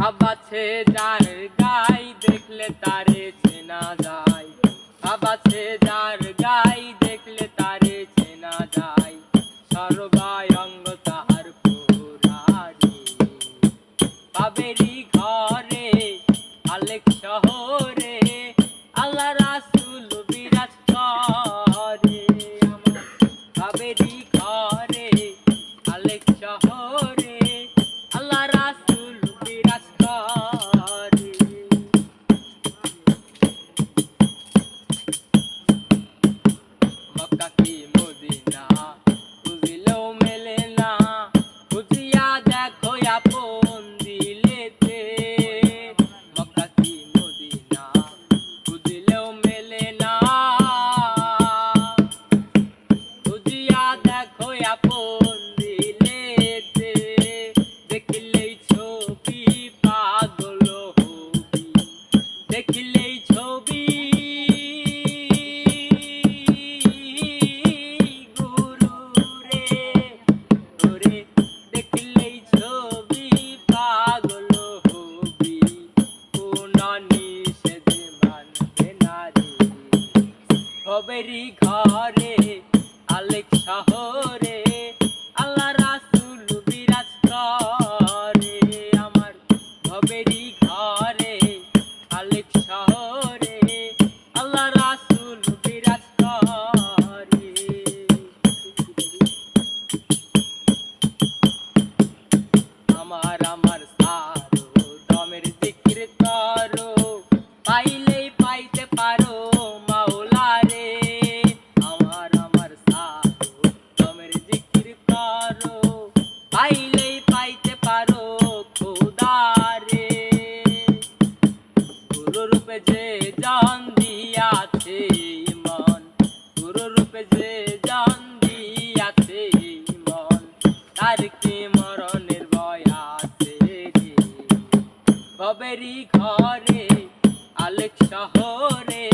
আবাছে যার গাই দেখলে তারে চেনা যায়, আবাছে যার গাই দেখলে তারে চেনা যায়, সর্বায় অঙ্গ তাহার পুরারি। বাবেরি ঘরে আলেক শহরে আল্লাহ রাসূল বিরাজ করে। আমার বাবেরি ঘরে আলেক শহরে আল্লাহ রাসূল বিরাজ করে। মক্কা কি মদিনা খুঁজিলেও মেলে না, খুঁজিয়া দেখো আপন দিলেতে। মক্কা কি মদিনা খুঁজিলেও মেলে না, খুঁজিয়া দেখো আপন দিলেতে। দেখিলেই ছবি পাগল হবি, দেখিলেই ছবি গুরু রে ওরে, দেখিলেই ছবি পাগল হবি, কোন নিষেধ মানবে না রে। ভবেরি ঘরে আলেক শহরে আল্লাহ রাসূল বিরাজ করে। আমার ভবেরি ঘরে আলেক শহরে আল্লাহ রাসূল বিরাজ করে। আমার আমার সারো দমের জিকির করো, পাইলেই পাইতে পারো মাওলা রে। আমার আমার সারো দমের জিকির করো, পাইলেই পাইতে পারো খোদা রে। গুরু রূপে যে জান দিয়াছে মন, গুরু রূপে যে জান দিয়াছে মন, তার কি মরণের ভয় আছে রে। ভবেরি ঘরে আলেক শহরে